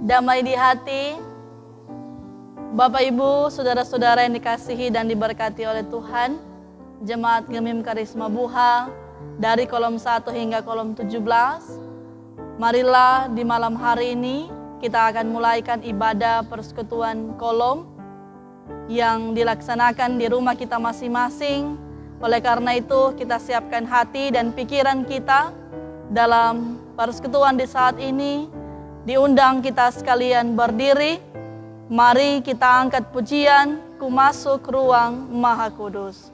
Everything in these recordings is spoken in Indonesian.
damai di hati. Bapak Ibu, saudara-saudara yang dikasihi dan diberkati oleh Tuhan, Jemaat Gemim Karisma Buha dari kolom 1 hingga kolom 17, marilah di malam hari ini kita akan mulaikan ibadah persekutuan kolom yang dilaksanakan di rumah kita masing-masing. Oleh karena itu, kita siapkan hati dan pikiran kita dalam persekutuan di saat ini. Diundang kita sekalian berdiri. Mari kita angkat pujian, Ku Masuk Ruang Maha Kudus.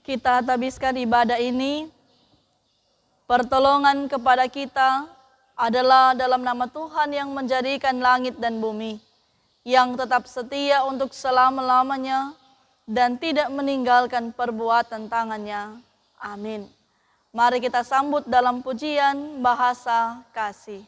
Kita habiskan ibadah ini, pertolongan kepada kita adalah dalam nama Tuhan yang menjadikan langit dan bumi, yang tetap setia untuk selama-lamanya dan tidak meninggalkan perbuatan tangannya. Amin. Mari kita sambut dalam pujian bahasa kasih.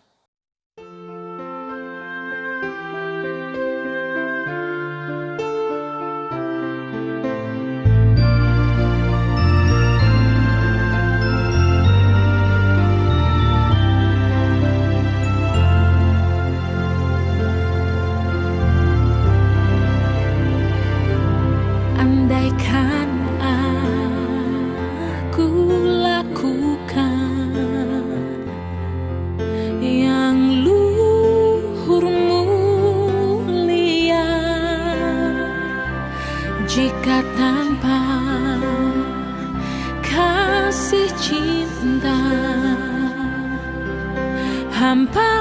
Jika tanpa kasih cinta, hampa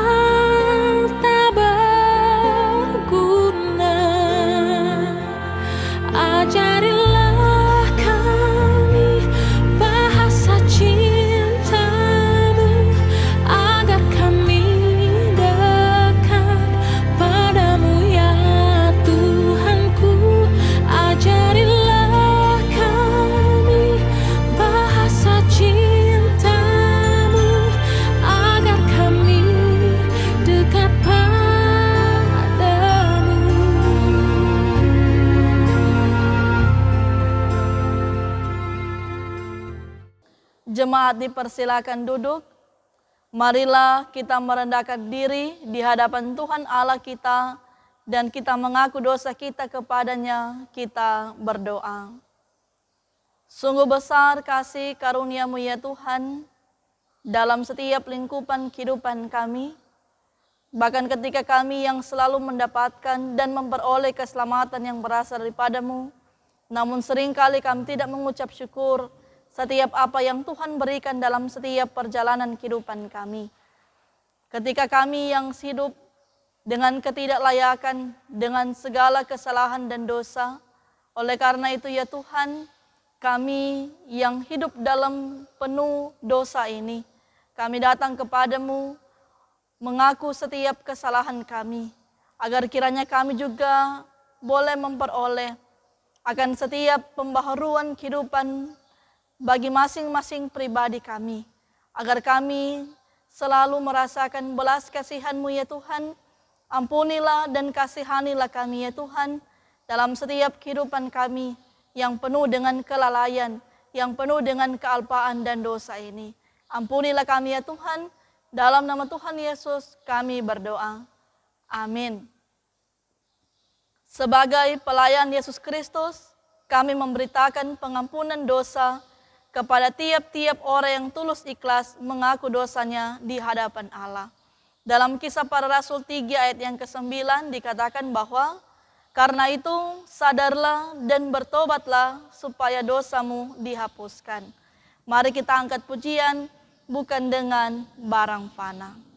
tak berguna. Ajarilah kami bahasa cintamu, agar kami dekat padamu ya Tuhanku. Ajarilah kami bahasa cintamu, agar kami dekat padamu. Jemaat dipersilakan duduk. Marilah kita merendahkan diri di hadapan Tuhan Allah kita dan kita mengaku dosa kita kepadanya, kita berdoa. Sungguh besar kasih karunia-Mu ya Tuhan dalam setiap lingkupan kehidupan kami. Bahkan ketika kami yang selalu mendapatkan dan memperoleh keselamatan yang berasal daripada-Mu, namun seringkali kami tidak mengucap syukur setiap apa yang Tuhan berikan dalam setiap perjalanan kehidupan kami. Ketika kami yang hidup dengan ketidaklayakan, dengan segala kesalahan dan dosa, oleh karena itu ya Tuhan, kami yang hidup dalam penuh dosa ini, kami datang kepada-Mu, mengaku setiap kesalahan kami, agar kiranya kami juga boleh memperoleh akan setiap pembaharuan kehidupan bagi masing-masing pribadi kami, agar kami selalu merasakan belas kasihan-Mu ya Tuhan. Ampunilah dan kasihanilah kami ya Tuhan dalam setiap kehidupan kami yang penuh dengan kelalaian, yang penuh dengan kealpaan dan dosa ini. Ampunilah kami ya Tuhan, dalam nama Tuhan Yesus kami berdoa. Amin. Sebagai pelayan Yesus Kristus, kami memberitakan pengampunan dosa kepada tiap-tiap orang yang tulus ikhlas mengaku dosanya di hadapan Allah. Dalam Kisah Para Rasul 3 ayat yang ke-9 dikatakan bahwa, karena itu sadarlah dan bertobatlah supaya dosamu dihapuskan. Mari kita angkat pujian, bukan dengan barang fana.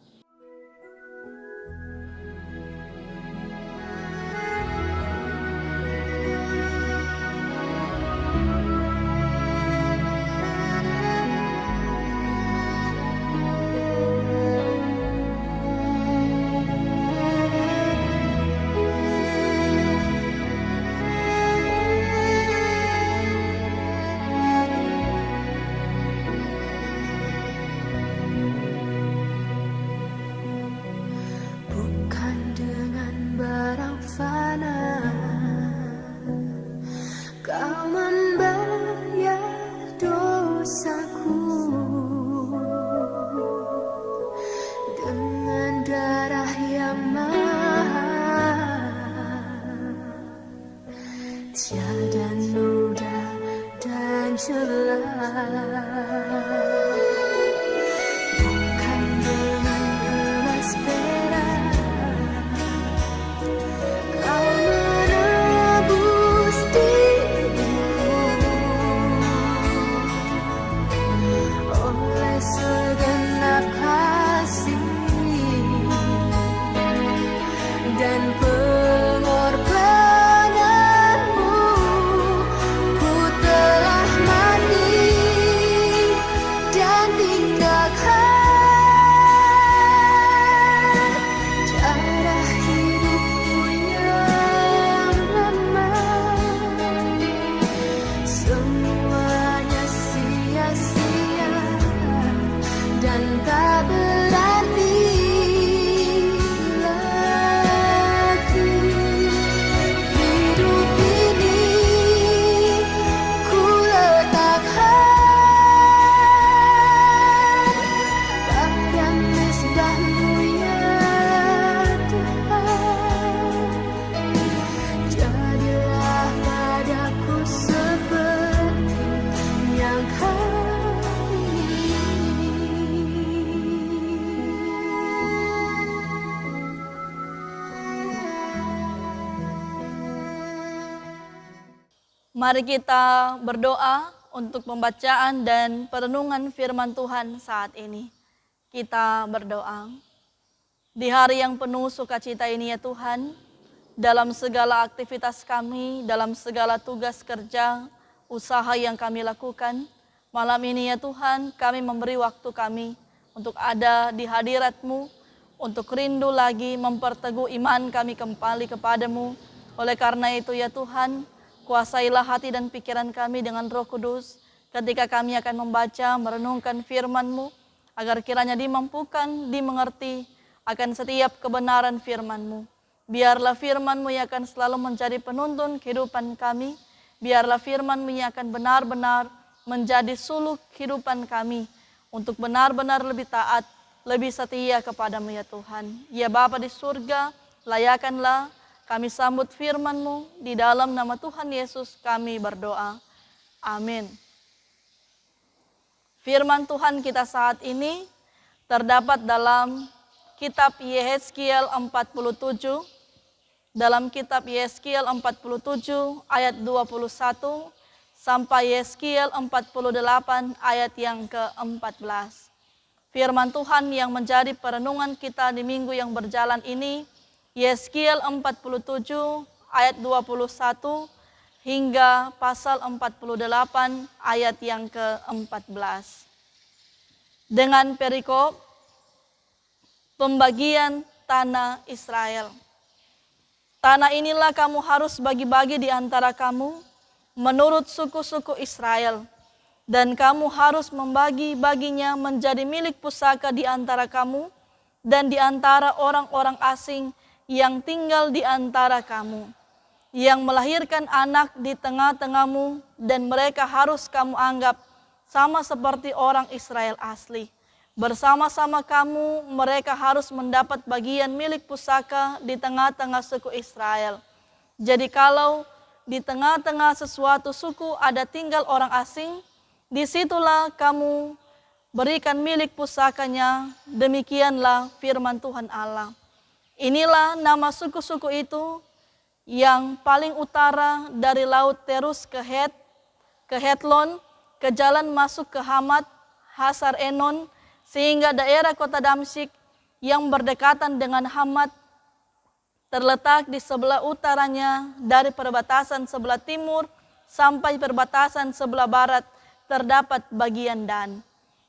Mari kita berdoa untuk pembacaan dan perenungan firman Tuhan saat ini. Kita berdoa. Di hari yang penuh sukacita ini ya Tuhan, dalam segala aktivitas kami, dalam segala tugas kerja, usaha yang kami lakukan, malam ini ya Tuhan, kami memberi waktu kami untuk ada di hadirat-Mu, untuk rindu lagi memperteguh iman kami kembali kepada-Mu. Oleh karena itu ya Tuhan, kuasailah hati dan pikiran kami dengan Roh Kudus ketika kami akan membaca, merenungkan firman-Mu, agar kiranya dimampukan, dimengerti akan setiap kebenaran firman-Mu. Biarlah firman-Mu yang akan selalu menjadi penuntun kehidupan kami. Biarlah firman-Mu yang akan benar-benar menjadi suluk kehidupan kami untuk benar-benar lebih taat, lebih setia kepadamu ya Tuhan. Ya Bapa di surga, layakanlah kami sambut firman-Mu. Di dalam nama Tuhan Yesus kami berdoa. Amin. Firman Tuhan kita saat ini terdapat dalam kitab Yehezkiel 47. Dalam kitab Yehezkiel 47 ayat 21 sampai Yehezkiel 48 ayat yang ke-14. Firman Tuhan yang menjadi perenungan kita di minggu yang berjalan ini, Yehezkiel 47 ayat 21 hingga pasal 48 ayat yang ke-14. Dengan perikop pembagian tanah Israel. Tanah inilah kamu harus bagi-bagi di antara kamu menurut suku-suku Israel. Dan kamu harus membagi-baginya menjadi milik pusaka di antara kamu dan di antara orang-orang asing yang tinggal di antara kamu, yang melahirkan anak di tengah-tengahmu, dan mereka harus kamu anggap sama seperti orang Israel asli. Bersama-sama kamu, mereka harus mendapat bagian milik pusaka di tengah-tengah suku Israel. Jadi kalau di tengah-tengah sesuatu suku ada tinggal orang asing, disitulah kamu berikan milik pusakanya, demikianlah firman Tuhan Allah. Inilah nama suku-suku itu yang paling utara dari laut terus ke Hetlon, ke jalan masuk ke Hamat, Hasar Enon, sehingga daerah kota Damsyik yang berdekatan dengan Hamat terletak di sebelah utaranya dari perbatasan sebelah timur sampai perbatasan sebelah barat, terdapat bagian Dan.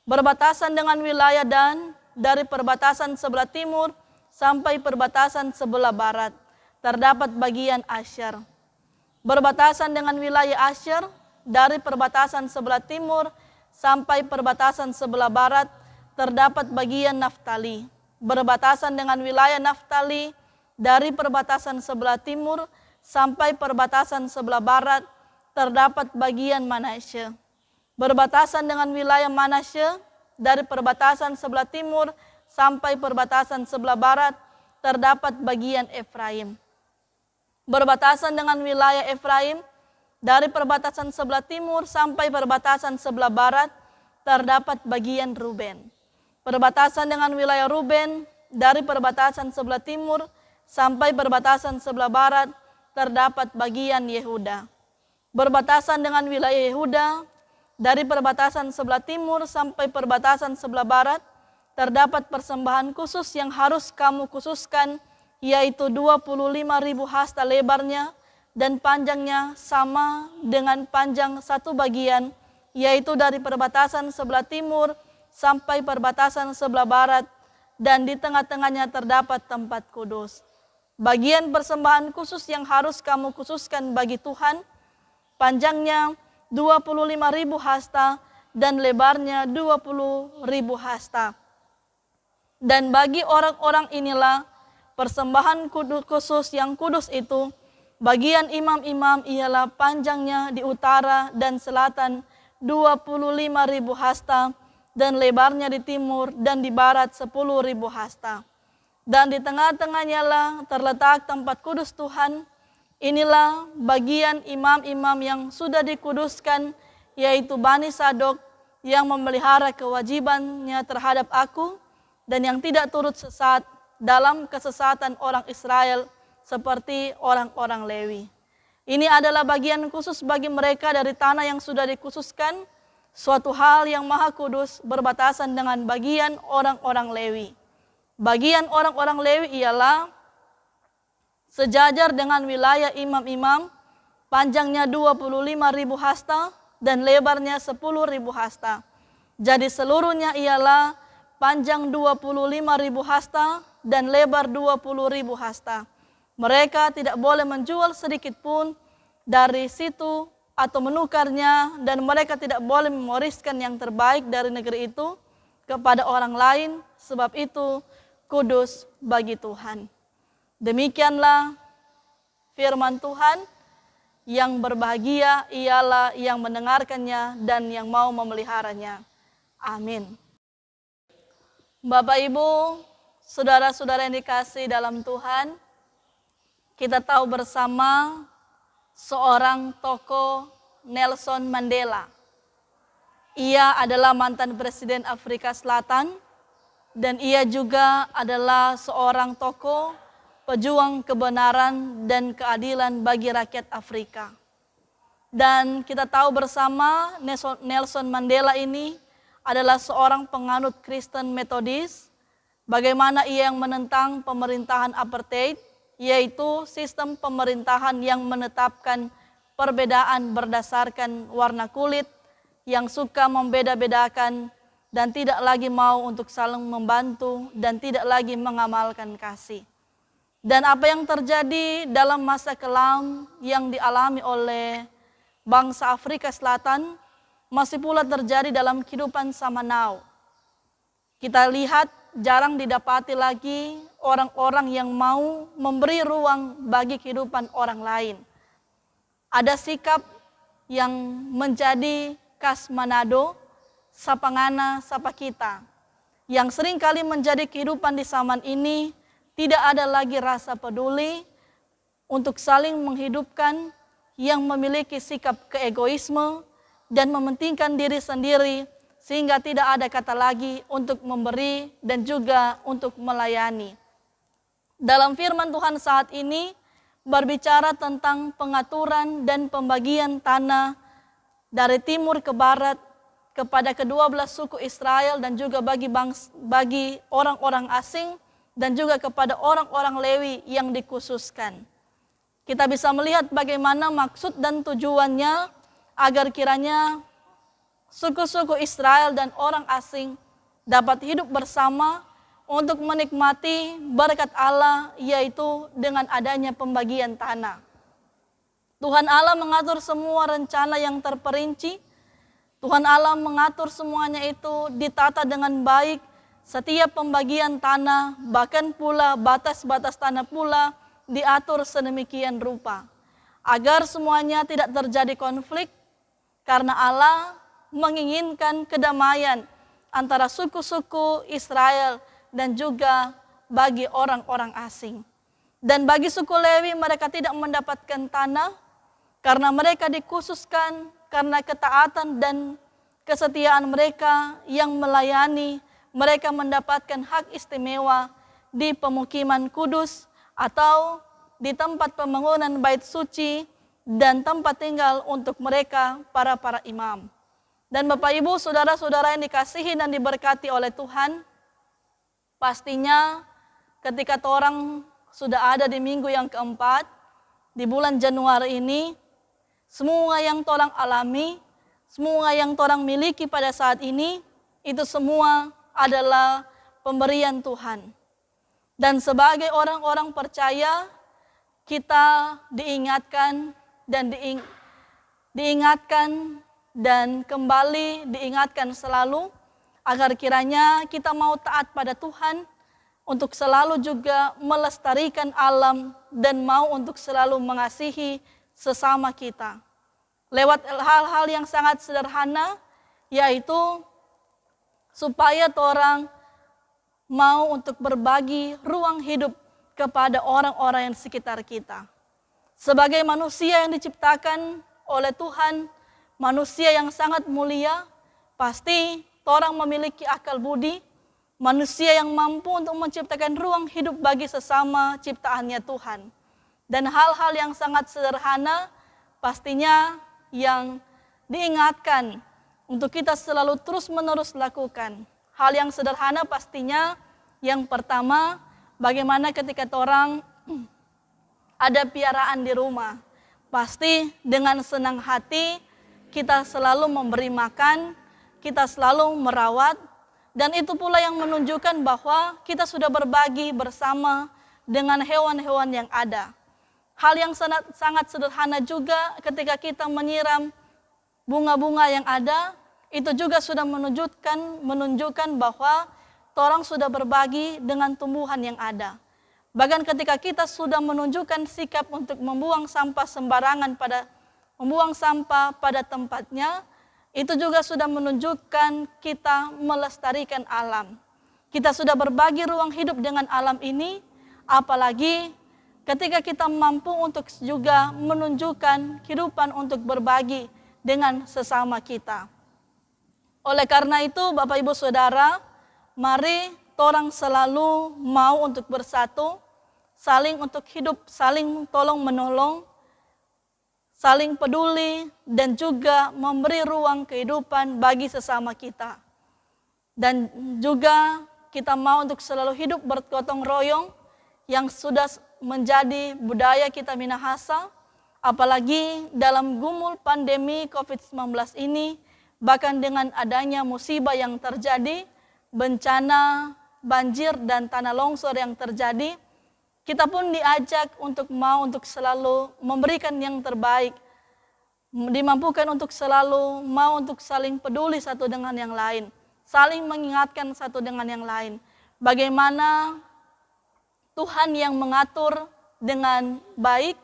Berbatasan dengan wilayah Dan dari perbatasan sebelah timur sampai perbatasan sebelah barat, terdapat bagian Asyer. Berbatasan dengan wilayah Asyer dari perbatasan sebelah timur sampai perbatasan sebelah barat, terdapat bagian Naftali. Berbatasan dengan wilayah Naftali dari perbatasan sebelah timur sampai perbatasan sebelah barat, terdapat bagian Manasye. Berbatasan dengan wilayah Manasye dari perbatasan sebelah timur sampai perbatasan sebelah barat, terdapat bagian Efraim. Berbatasan dengan wilayah Efraim dari perbatasan sebelah timur sampai perbatasan sebelah barat, terdapat bagian Ruben. Berbatasan dengan wilayah Ruben dari perbatasan sebelah timur sampai perbatasan sebelah barat, terdapat bagian Yehuda. Berbatasan dengan wilayah Yehuda dari perbatasan sebelah timur sampai perbatasan sebelah barat, terdapat persembahan khusus yang harus kamu khususkan, yaitu 25.000 hasta lebarnya dan panjangnya sama dengan panjang satu bagian, yaitu dari perbatasan sebelah timur sampai perbatasan sebelah barat, dan di tengah-tengahnya terdapat tempat kudus. Bagian persembahan khusus yang harus kamu khususkan bagi Tuhan, panjangnya 25.000 hasta dan lebarnya 20.000 hasta. Dan bagi orang-orang inilah persembahan khusus yang kudus itu. Bagian imam-imam ialah panjangnya di utara dan selatan 25.000 hasta dan lebarnya di timur dan di barat 10.000 hasta. Dan di tengah-tengahnya lah terletak tempat kudus Tuhan. Inilah bagian imam-imam yang sudah dikuduskan, yaitu Bani Sadok, yang memelihara kewajibannya terhadap aku dan yang tidak turut sesat dalam kesesatan orang Israel seperti orang-orang Lewi. Ini adalah bagian khusus bagi mereka dari tanah yang sudah dikhususkan, suatu hal yang maha kudus berbatasan dengan bagian orang-orang Lewi. Bagian orang-orang Lewi ialah sejajar dengan wilayah imam-imam, panjangnya 25.000 hasta dan lebarnya 10.000 hasta. Jadi seluruhnya ialah panjang 25.000 hasta dan lebar 20.000 hasta. Mereka tidak boleh menjual sedikit pun dari situ atau menukarnya, dan mereka tidak boleh mewariskan yang terbaik dari negeri itu kepada orang lain, sebab itu kudus bagi Tuhan. Demikianlah firman Tuhan. Yang berbahagia ialah yang mendengarkannya dan yang mau memeliharanya. Amin. Bapak Ibu, saudara-saudara yang dikasihi dalam Tuhan, kita tahu bersama seorang tokoh Nelson Mandela. Ia adalah mantan Presiden Afrika Selatan dan ia juga adalah seorang tokoh pejuang kebenaran dan keadilan bagi rakyat Afrika. Dan kita tahu bersama Nelson Mandela ini adalah seorang penganut Kristen Metodis, bagaimana ia yang menentang pemerintahan apartheid, yaitu sistem pemerintahan yang menetapkan perbedaan berdasarkan warna kulit, yang suka membeda-bedakan dan tidak lagi mau untuk saling membantu dan tidak lagi mengamalkan kasih. Dan apa yang terjadi dalam masa kelam yang dialami oleh bangsa Afrika Selatan masih pula terjadi dalam kehidupan zaman now. Kita lihat jarang didapati lagi orang-orang yang mau memberi ruang bagi kehidupan orang lain. Ada sikap yang menjadi khas Manado, sapangana sapa kita, yang sering kali menjadi kehidupan di zaman ini. Tidak ada lagi rasa peduli untuk saling menghidupkan, yang memiliki sikap keegoisme dan mementingkan diri sendiri, sehingga tidak ada kata lagi untuk memberi dan juga untuk melayani. Dalam firman Tuhan saat ini berbicara tentang pengaturan dan pembagian tanah dari timur ke barat kepada ke-12 suku Israel dan juga bagi orang-orang asing dan juga kepada orang-orang Lewi yang dikhususkan. Kita bisa melihat bagaimana maksud dan tujuannya agar kiranya suku-suku Israel dan orang asing dapat hidup bersama untuk menikmati berkat Allah, yaitu dengan adanya pembagian tanah. Tuhan Allah mengatur semua rencana yang terperinci. Tuhan Allah mengatur semuanya itu ditata dengan baik. Setiap pembagian tanah, bahkan pula batas-batas tanah pula diatur sedemikian rupa. Agar semuanya tidak terjadi konflik, karena Allah menginginkan kedamaian antara suku-suku Israel dan juga bagi orang-orang asing. Dan bagi suku Lewi, mereka tidak mendapatkan tanah karena mereka dikhususkan karena ketaatan dan kesetiaan mereka yang melayani. Mereka mendapatkan hak istimewa di pemukiman kudus atau di tempat pembangunan bait suci dan tempat tinggal untuk mereka para imam. Dan Bapak Ibu, saudara-saudara yang dikasihi dan diberkati oleh Tuhan, pastinya ketika orang sudah ada di minggu yang keempat, di bulan Januari ini, semua yang orang alami, semua yang orang miliki pada saat ini, itu semua adalah pemberian Tuhan. Dan sebagai orang-orang percaya, kita diingatkan dan kembali diingatkan selalu agar kiranya kita mau taat pada Tuhan untuk selalu juga melestarikan alam dan mau untuk selalu mengasihi sesama kita. Lewat hal-hal yang sangat sederhana, yaitu supaya orang mau untuk berbagi ruang hidup kepada orang-orang yang di sekitar kita. Sebagai manusia yang diciptakan oleh Tuhan, manusia yang sangat mulia, pasti orang memiliki akal budi, manusia yang mampu untuk menciptakan ruang hidup bagi sesama ciptaannya Tuhan. Dan hal-hal yang sangat sederhana pastinya yang diingatkan untuk kita selalu terus-menerus lakukan. Hal yang sederhana pastinya yang pertama, bagaimana ketika orang ada piaraan di rumah. Pasti dengan senang hati kita selalu memberi makan, kita selalu merawat, dan itu pula yang menunjukkan bahwa kita sudah berbagi bersama dengan hewan-hewan yang ada. Hal yang sangat sederhana juga ketika kita menyiram bunga-bunga yang ada, itu juga sudah menunjukkan bahwa orang sudah berbagi dengan tumbuhan yang ada. Bahkan ketika kita sudah menunjukkan sikap untuk membuang sampah sembarangan membuang sampah pada tempatnya, itu juga sudah menunjukkan kita melestarikan alam. Kita sudah berbagi ruang hidup dengan alam ini, apalagi ketika kita mampu untuk juga menunjukkan kehidupan untuk berbagi dengan sesama kita. Oleh karena itu, Bapak Ibu Saudara, mari torang selalu mau untuk bersatu, saling untuk hidup, saling tolong menolong, saling peduli, dan juga memberi ruang kehidupan bagi sesama kita. Dan juga kita mau untuk selalu hidup bergotong royong yang sudah menjadi budaya kita Minahasa, apalagi dalam gumul pandemi COVID-19 ini, bahkan dengan adanya musibah yang terjadi, bencana, banjir, dan tanah longsor yang terjadi, kita pun diajak untuk mau untuk selalu memberikan yang terbaik, dimampukan untuk selalu mau untuk saling peduli satu dengan yang lain, saling mengingatkan satu dengan yang lain. Bagaimana Tuhan yang mengatur dengan baik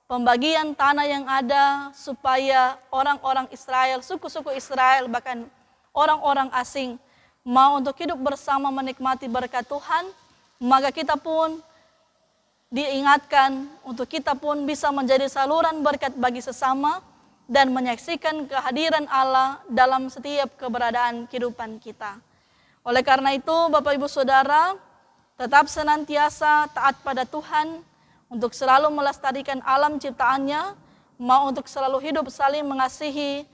pembagian tanah yang ada supaya orang-orang Israel, suku-suku Israel, bahkan orang-orang asing mau untuk hidup bersama menikmati berkat Tuhan, maka kita pun diingatkan untuk kita pun bisa menjadi saluran berkat bagi sesama dan menyaksikan kehadiran Allah dalam setiap keberadaan kehidupan kita. Oleh karena itu, Bapak Ibu Saudara, tetap senantiasa taat pada Tuhan untuk selalu melestarikan alam ciptaannya, mau untuk selalu hidup saling mengasihi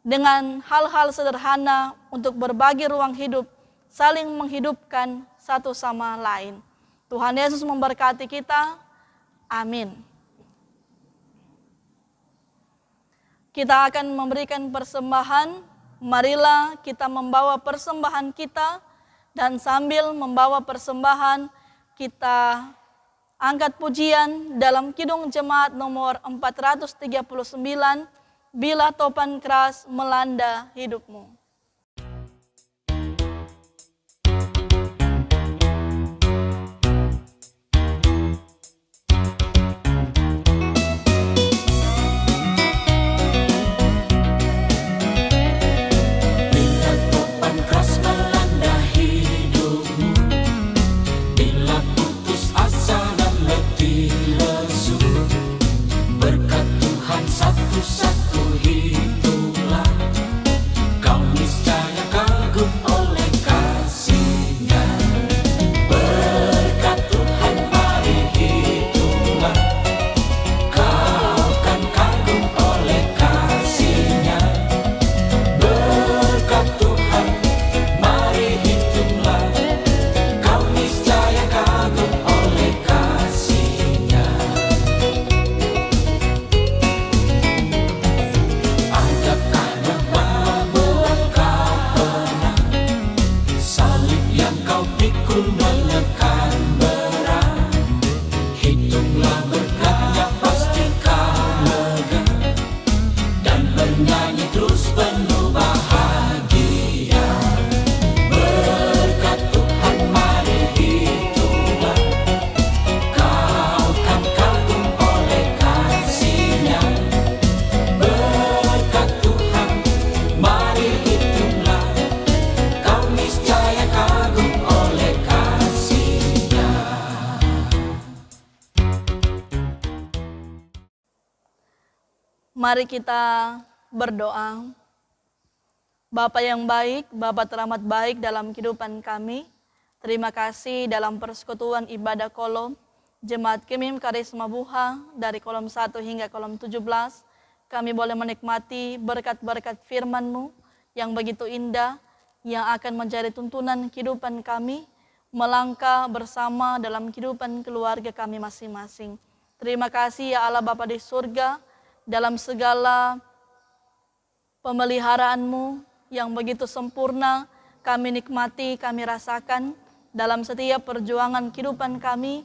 dengan hal-hal sederhana untuk berbagi ruang hidup, saling menghidupkan satu sama lain. Tuhan Yesus memberkati kita. Amin. Kita akan memberikan persembahan. Marilah kita membawa persembahan kita, dan sambil membawa persembahan kita angkat pujian dalam Kidung Jemaat nomor 439, Bila Topan Keras Melanda Hidupmu. Satu-satu hitunglah, kau niscaya kagum oleh kasih-Nya. Berkat Tuhan mari hitunglah, kau kan kagum oleh kasih-Nya. Berkat Tuhan mari hitunglah, kau niscaya kagum oleh kasih-Nya. Pikul menekan berat, hitunglah berkatnya pasti kau lega, dan bernyanyi terus penuh bahagia. Berkat Tuhan mari hitunglah, kau kan kagum oleh kasih-Nya. Berkat Tuhan mari hitunglah, kau niscaya kagum oleh kasih-Nya. Mari kita berdoa. Bapa yang baik, Bapa teramat baik dalam kehidupan kami, terima kasih dalam persekutuan ibadah kolom Jemaat Kemim Karisma Buha dari kolom 1 hingga kolom 17, kami boleh menikmati berkat-berkat firman-Mu yang begitu indah, yang akan menjadi tuntunan kehidupan kami, melangkah bersama dalam kehidupan keluarga kami masing-masing. Terima kasih ya Allah Bapa di surga, dalam segala pemeliharaan-Mu yang begitu sempurna, kami nikmati, kami rasakan dalam setiap perjuangan kehidupan kami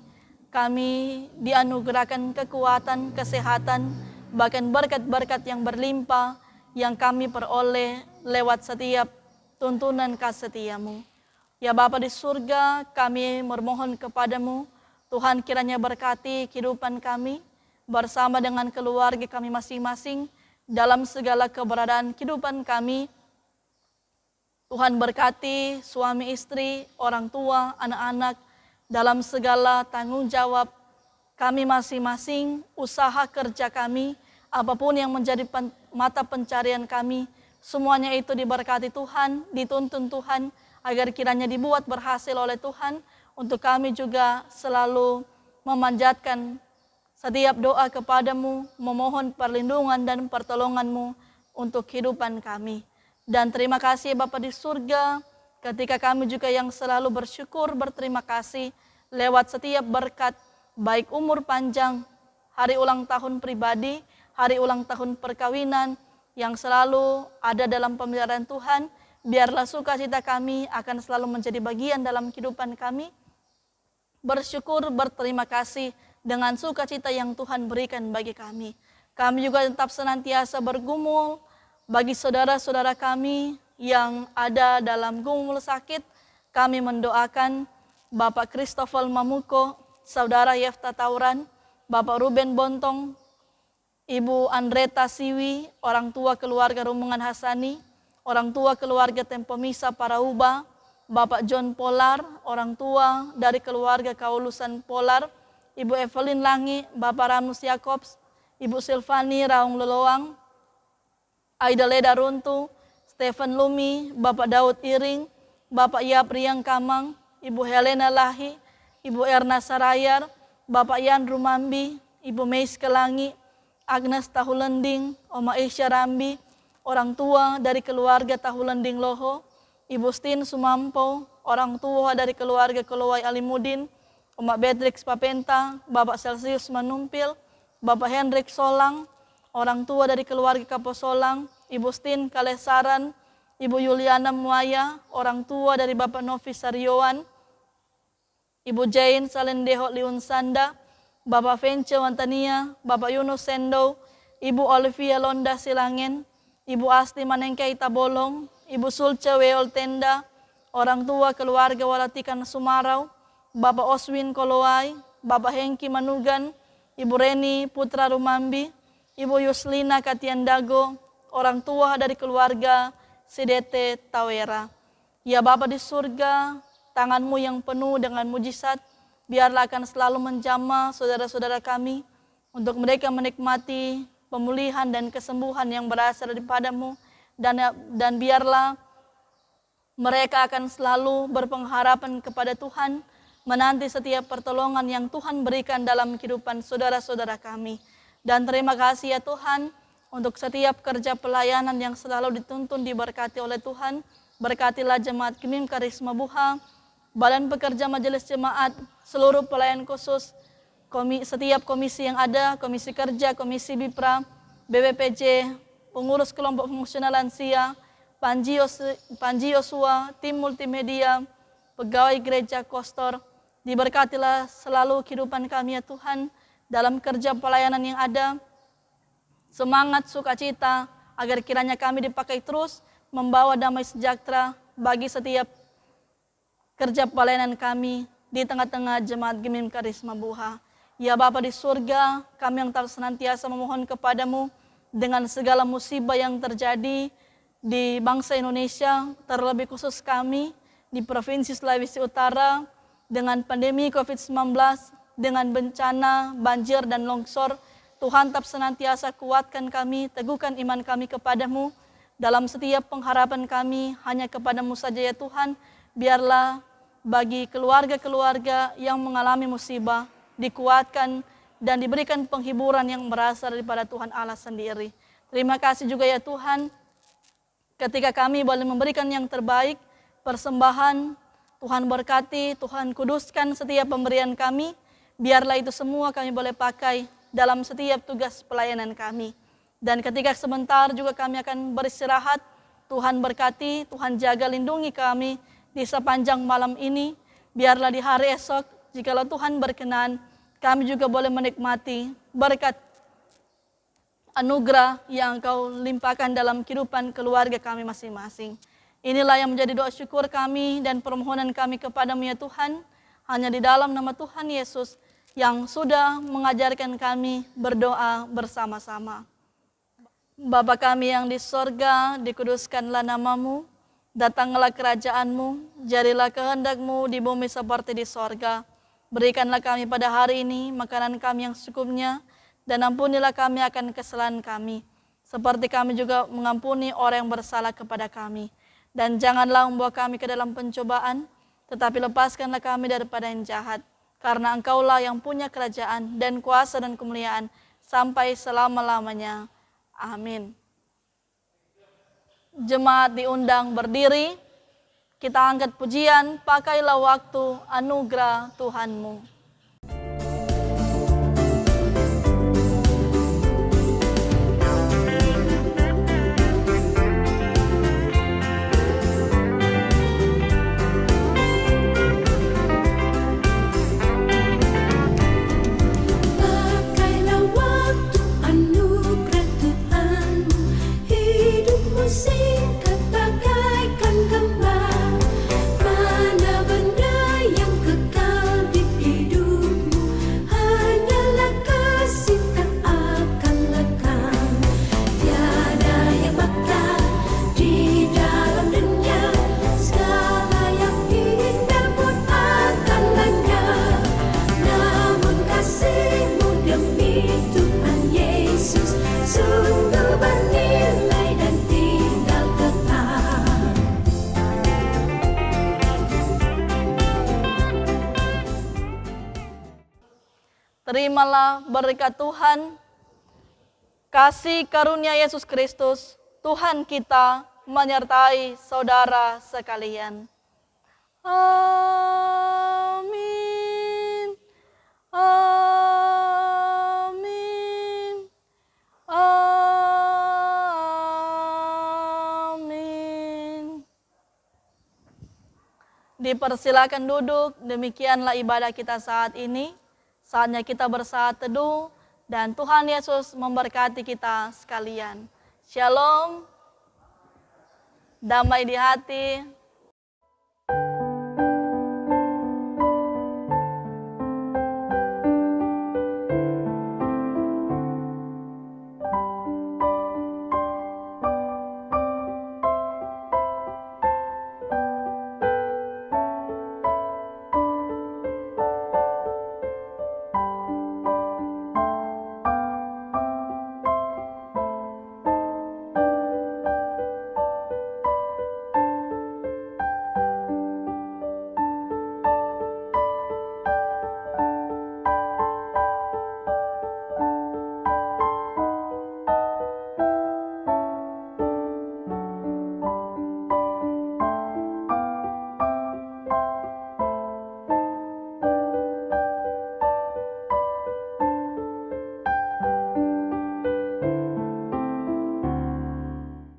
dianugerahkan kekuatan, kesehatan, bahkan berkat-berkat yang berlimpah yang kami peroleh lewat setiap tuntunan kasih setia-Mu. Ya Bapa di surga, kami memohon kepadamu, Tuhan kiranya berkati kehidupan kami bersama dengan keluarga kami masing-masing dalam segala keberadaan kehidupan kami. Tuhan berkati suami istri, orang tua, anak-anak dalam segala tanggung jawab kami masing-masing, usaha kerja kami, apapun yang menjadi mata pencarian kami, semuanya itu diberkati Tuhan, dituntun Tuhan, agar kiranya dibuat berhasil oleh Tuhan, untuk kami juga selalu memanjatkan setiap doa kepadamu, memohon perlindungan dan pertolonganmu untuk kehidupan kami. Dan terima kasih Bapa di surga, ketika kami juga yang selalu bersyukur, berterima kasih lewat setiap berkat, baik umur panjang, hari ulang tahun pribadi, hari ulang tahun perkawinan, yang selalu ada dalam pemeliharaan Tuhan. Biarlah sukacita kami akan selalu menjadi bagian dalam kehidupan kami. Bersyukur, berterima kasih dengan sukacita yang Tuhan berikan bagi kami. Kami juga tetap senantiasa bergumul bagi saudara-saudara kami yang ada dalam gumul sakit. Kami mendoakan Bapak Christopher Mamuko, Saudara Yefta Tauran, Bapak Ruben Bontong, Ibu Andreta Siwi, orang tua keluarga Rumungan Hasani, orang tua keluarga Tempomisa Parauba, Bapak John Polar, orang tua dari keluarga Kaulusan Polar, Ibu Evelyn Langi, Bapak Ramus Yakobs, Ibu Silvani Raung Lelowang, Aida Leda Runtu, Stephen Lumi, Bapak Daud Iring, Bapak Yapriang Kamang, Ibu Helena Lahi, Ibu Erna Sarayar, Bapak Yan Rumambi, Ibu Meis Kelangi, Agnes Tahulending, Oma Isya Rambi, orang tua dari keluarga Tahulending Loho, Ibu Stin Sumampo, orang tua dari keluarga Kelowai Alimudin, Oma Beatrix Papenta, Bapak Celsius Manumpil, Bapak Hendrik Solang, orang tua dari keluarga Kaposolang, Ibu Stin Kalesaran, Ibu Yuliana Muaya, orang tua dari Bapak Novi Saryowan, Ibu Jane Salendeho Liunsanda, Bapak Vence Wantania, Bapak Yunus Sendo, Ibu Olivia Londa Silangen, Ibu Asti Manengkei Tabolong, Ibu Sulce Weol Tenda, orang tua keluarga Walatikan Sumarau, Bapak Oswin Kolowai, Bapak Hengki Manugan, Ibu Reni Putra Rumambi, Ibu Yuslina Katiandago, orang tua dari keluarga Sidete Tawera. Ya Bapa di surga, tangan-Mu yang penuh dengan mujizat, biarlah akan selalu menjamah saudara-saudara kami, untuk mereka menikmati pemulihan dan kesembuhan yang berasal daripada-Mu, dan biarlah mereka akan selalu berpengharapan kepada Tuhan, menanti setiap pertolongan yang Tuhan berikan dalam kehidupan saudara-saudara kami. Dan terima kasih ya Tuhan, untuk setiap kerja pelayanan yang selalu dituntun diberkati oleh Tuhan. Berkatilah jemaat Gemim Karisma Buha, Badan Pekerja Majelis Jemaat, seluruh pelayan khusus, setiap komisi yang ada, komisi kerja, komisi BIPRA, BPPJ, pengurus kelompok fungsional lansia, Panji Yosua, tim multimedia, pegawai gereja Kostor. Diberkatilah selalu kehidupan kami ya Tuhan, dalam kerja pelayanan yang ada, semangat, sukacita, agar kiranya kami dipakai terus membawa damai sejahtera bagi setiap kerja pelayanan kami di tengah-tengah jemaat Gemim Karisma Buha. Ya Bapa di surga, kami yang tak senantiasa memohon kepadamu dengan segala musibah yang terjadi di bangsa Indonesia, terlebih khusus kami di Provinsi Sulawesi Utara, dengan pandemi COVID-19, dengan bencana, banjir dan longsor. Tuhan tetap senantiasa kuatkan kami, teguhkan iman kami kepadamu, dalam setiap pengharapan kami hanya kepadamu saja ya Tuhan. Biarlah bagi keluarga-keluarga yang mengalami musibah, dikuatkan dan diberikan penghiburan yang berasal daripada Tuhan Allah sendiri. Terima kasih juga ya Tuhan, ketika kami boleh memberikan yang terbaik, persembahan, Tuhan berkati, Tuhan kuduskan setiap pemberian kami, biarlah itu semua kami boleh pakai dalam setiap tugas pelayanan kami. Dan ketika sebentar juga kami akan beristirahat, Tuhan berkati, Tuhan jaga lindungi kami di sepanjang malam ini, biarlah di hari esok, jikalau Tuhan berkenan, kami juga boleh menikmati berkat anugerah yang Engkau limpahkan dalam kehidupan keluarga kami masing-masing. Inilah yang menjadi doa syukur kami dan permohonan kami kepadamu ya Tuhan, hanya di dalam nama Tuhan Yesus yang sudah mengajarkan kami berdoa bersama-sama. Bapa kami yang di sorga, dikuduskanlah namamu, Datanglah kerajaan-Mu, jadilah kehendak-Mu di bumi seperti di sorga. Berikanlah kami pada hari ini makanan kami yang secukupnya, dan ampunilah kami akan kesalahan kami, seperti kami juga mengampuni orang yang bersalah kepada kami. Dan janganlah membawa kami ke dalam pencobaan, tetapi lepaskanlah kami daripada yang jahat. Karena Engkaulah yang punya kerajaan dan kuasa dan kemuliaan sampai selama-lamanya. Amin. Jemaat diundang berdiri, kita angkat pujian, pakailah waktu anugerah Tuhanmu. Pakailah waktu anugerah Tuhanmu, hidupmu singkat bagaikan gembala. Mana benda yang kekal di hidupmu, hanyalah kasih tak akan lekang. Tiada yang bakal di dalam dunia, segala yang indah pun akan lenyap. Namun kasih-Mu demi Tuhan Yesus sungguh bernilai dan tinggal kekal. Terimalah berkat Tuhan, kasih karunia Yesus Kristus, Tuhan kita menyertai saudara sekalian. Amin. Amin. Amin. Dipersilakan duduk, demikianlah ibadah kita saat ini. Saatnya kita bersaat teduh dan Tuhan Yesus memberkati kita sekalian. Shalom, damai di hati,